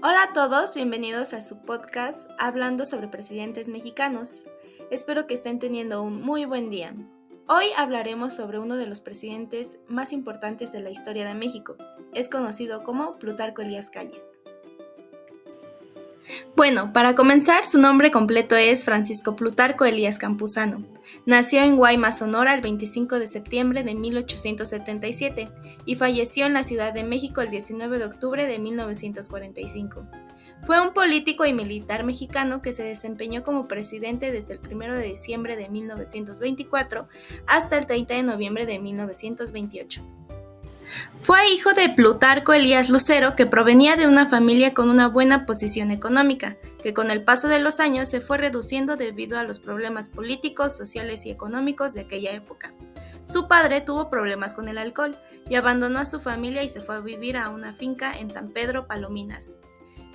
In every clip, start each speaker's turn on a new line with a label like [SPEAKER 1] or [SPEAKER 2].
[SPEAKER 1] Hola a todos, bienvenidos a su podcast Hablando sobre presidentes mexicanos. Espero que estén teniendo un muy buen día. Hoy hablaremos sobre uno de los presidentes más importantes de la historia de México. Es conocido como Plutarco Elías Calles. Bueno, para comenzar, su nombre completo es Francisco Plutarco Elías Campuzano. Nació en Guaymas, Sonora, el 25 de septiembre de 1877 y falleció en la Ciudad de México el 19 de octubre de 1945. Fue un político y militar mexicano que se desempeñó como presidente desde el 1 de diciembre de 1924 hasta el 30 de noviembre de 1928. Fue hijo de Plutarco Elías Lucero, que provenía de una familia con una buena posición económica, que con el paso de los años se fue reduciendo debido a los problemas políticos, sociales y económicos de aquella época. Su padre tuvo problemas con el alcohol y abandonó a su familia y se fue a vivir a una finca en San Pedro Palominas.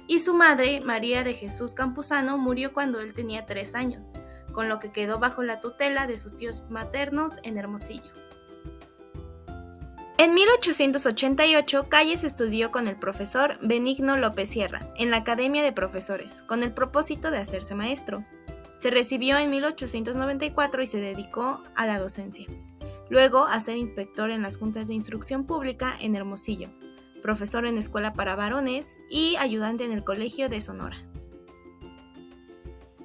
[SPEAKER 1] Y su madre, María de Jesús Campuzano, murió cuando él tenía 3 años, con lo que quedó bajo la tutela de sus tíos maternos en Hermosillo. En 1888, Calles estudió con el profesor Benigno López Sierra en la Academia de Profesores, con el propósito de hacerse maestro. Se recibió en 1894 y se dedicó a la docencia. Luego a ser inspector en las juntas de instrucción pública en Hermosillo, profesor en escuela para varones y ayudante en el Colegio de Sonora.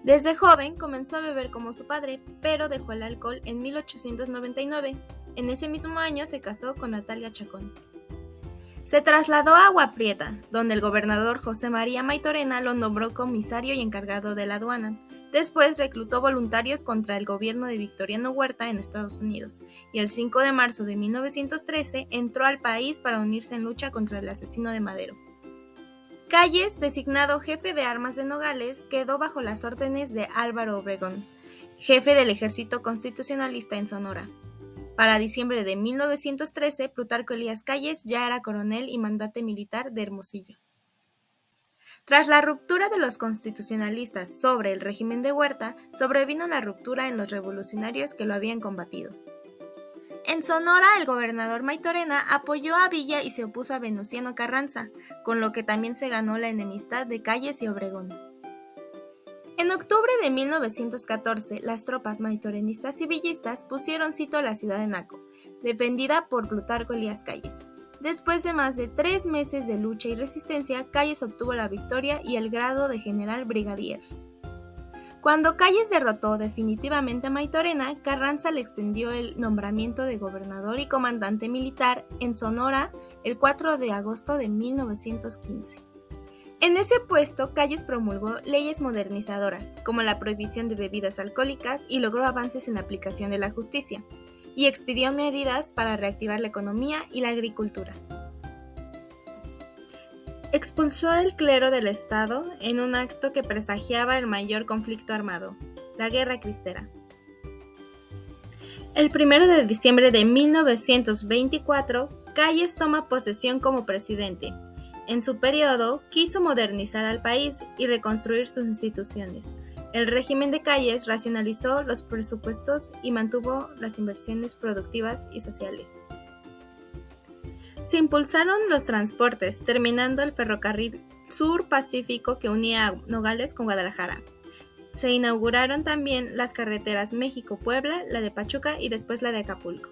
[SPEAKER 1] Desde joven comenzó a beber como su padre, pero dejó el alcohol en 1899. En ese mismo año se casó con Natalia Chacón. Se trasladó a Agua Prieta, donde el gobernador José María Maytorena lo nombró comisario y encargado de la aduana. Después reclutó voluntarios contra el gobierno de Victoriano Huerta en Estados Unidos, y el 5 de marzo de 1913 entró al país para unirse en lucha contra el asesino de Madero. Calles, designado jefe de armas de Nogales, quedó bajo las órdenes de Álvaro Obregón, jefe del ejército constitucionalista en Sonora. Para diciembre de 1913, Plutarco Elías Calles ya era coronel y mandante militar de Hermosillo. Tras la ruptura de los constitucionalistas sobre el régimen de Huerta, sobrevino la ruptura en los revolucionarios que lo habían combatido. En Sonora, el gobernador Maytorena apoyó a Villa y se opuso a Venustiano Carranza, con lo que también se ganó la enemistad de Calles y Obregón. En octubre de 1914, las tropas maytorenistas y villistas pusieron sitio a la ciudad de Naco, defendida por Plutarco Elías Calles. Después de más de 3 meses de lucha y resistencia, Calles obtuvo la victoria y el grado de general brigadier. Cuando Calles derrotó definitivamente a Maytorena, Carranza le extendió el nombramiento de gobernador y comandante militar en Sonora el 4 de agosto de 1915. En ese puesto, Calles promulgó leyes modernizadoras, como la prohibición de bebidas alcohólicas, y logró avances en la aplicación de la justicia, y expidió medidas para reactivar la economía y la agricultura. Expulsó el clero del Estado en un acto que presagiaba el mayor conflicto armado, la Guerra Cristera. El 1 de diciembre de 1924, Calles toma posesión como presidente. En su periodo, quiso modernizar al país y reconstruir sus instituciones. El régimen de Calles racionalizó los presupuestos y mantuvo las inversiones productivas y sociales. Se impulsaron los transportes, terminando el ferrocarril Sur Pacífico que unía a Nogales con Guadalajara. Se inauguraron también las carreteras México-Puebla, la de Pachuca y después la de Acapulco.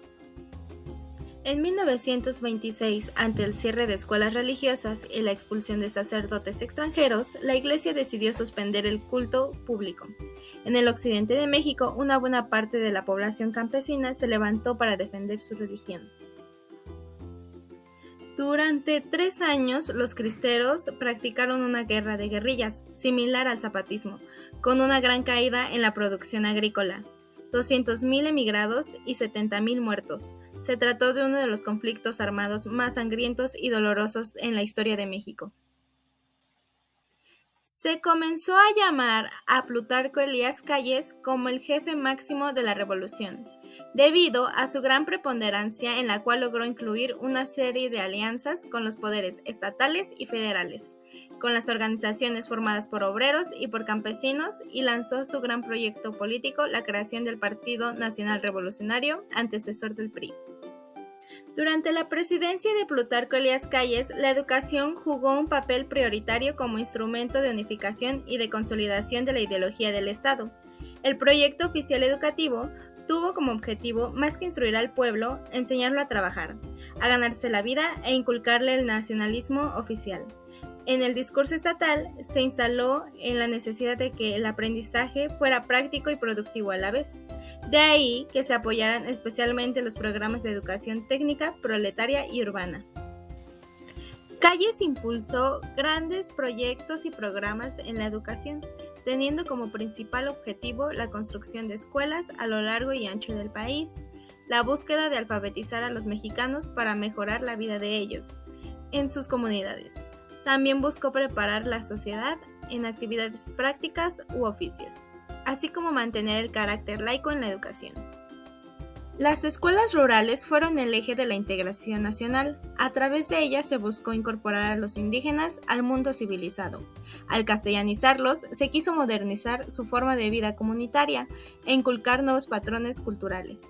[SPEAKER 1] En 1926, ante el cierre de escuelas religiosas y la expulsión de sacerdotes extranjeros, la Iglesia decidió suspender el culto público. En el occidente de México, una buena parte de la población campesina se levantó para defender su religión. Durante 3 años, los cristeros practicaron una guerra de guerrillas, similar al zapatismo, con una gran caída en la producción agrícola. 200,000 emigrados y 70,000 muertos. Se trató de uno de los conflictos armados más sangrientos y dolorosos en la historia de México. Se comenzó a llamar a Plutarco Elías Calles como el jefe máximo de la revolución, debido a su gran preponderancia en la cual logró incluir una serie de alianzas con los poderes estatales y federales, con las organizaciones formadas por obreros y por campesinos, y lanzó su gran proyecto político, la creación del Partido Nacional Revolucionario, antecesor del PRI. Durante la presidencia de Plutarco Elías Calles, la educación jugó un papel prioritario como instrumento de unificación y de consolidación de la ideología del Estado. El proyecto oficial educativo tuvo como objetivo, más que instruir al pueblo, enseñarlo a trabajar, a ganarse la vida e inculcarle el nacionalismo oficial. En el discurso estatal se instaló en la necesidad de que el aprendizaje fuera práctico y productivo a la vez. De ahí que se apoyaran especialmente los programas de educación técnica, proletaria y urbana. Calles impulsó grandes proyectos y programas en la educación, teniendo como principal objetivo la construcción de escuelas a lo largo y ancho del país, la búsqueda de alfabetizar a los mexicanos para mejorar la vida de ellos en sus comunidades. También buscó preparar la sociedad en actividades prácticas u oficios, así como mantener el carácter laico en la educación. Las escuelas rurales fueron el eje de la integración nacional. A través de ellas se buscó incorporar a los indígenas al mundo civilizado. Al castellanizarlos, se quiso modernizar su forma de vida comunitaria e inculcar nuevos patrones culturales.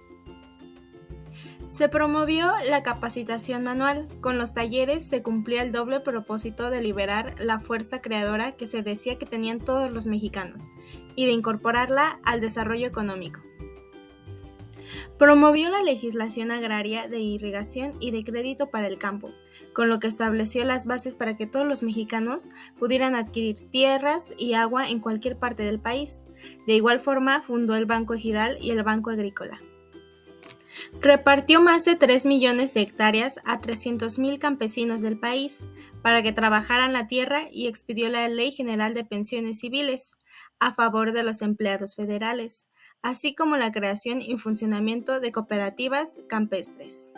[SPEAKER 1] Se promovió la capacitación manual. Con los talleres se cumplía el doble propósito de liberar la fuerza creadora que se decía que tenían todos los mexicanos y de incorporarla al desarrollo económico. Promovió la legislación agraria de irrigación y de crédito para el campo, con lo que estableció las bases para que todos los mexicanos pudieran adquirir tierras y agua en cualquier parte del país. De igual forma, fundó el Banco Ejidal y el Banco Agrícola. Repartió más de 3 millones de hectáreas a 300,000 campesinos del país para que trabajaran la tierra y expidió la Ley General de Pensiones Civiles a favor de los empleados federales, así como la creación y funcionamiento de cooperativas campestres.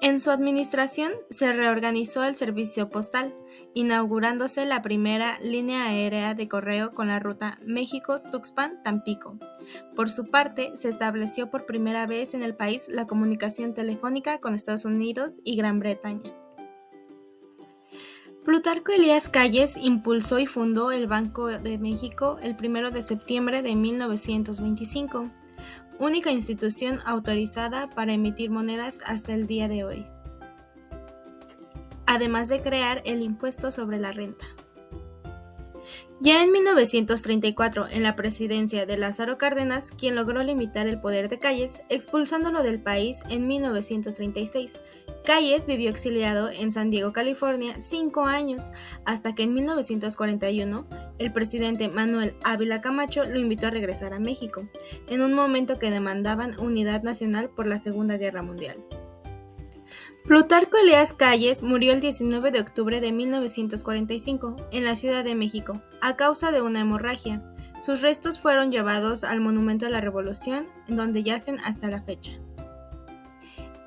[SPEAKER 1] En su administración se reorganizó el servicio postal, inaugurándose la primera línea aérea de correo con la ruta México-Tuxpan-Tampico. Por su parte, se estableció por primera vez en el país la comunicación telefónica con Estados Unidos y Gran Bretaña. Plutarco Elías Calles impulsó y fundó el Banco de México el 1 de septiembre de 1925, única institución autorizada para emitir monedas hasta el día de hoy, además de crear el impuesto sobre la renta. Ya en 1934, en la presidencia de Lázaro Cárdenas, quien logró limitar el poder de Calles, expulsándolo del país en 1936. Calles vivió exiliado en San Diego, California, 5 años, hasta que en 1941 el presidente Manuel Ávila Camacho lo invitó a regresar a México, en un momento que demandaban unidad nacional por la Segunda Guerra Mundial. Plutarco Elías Calles murió el 19 de octubre de 1945 en la Ciudad de México a causa de una hemorragia. Sus restos fueron llevados al Monumento a la Revolución, en donde yacen hasta la fecha.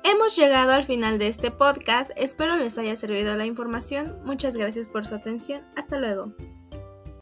[SPEAKER 1] Hemos llegado al final de este podcast, espero les haya servido la información, muchas gracias por su atención, hasta luego.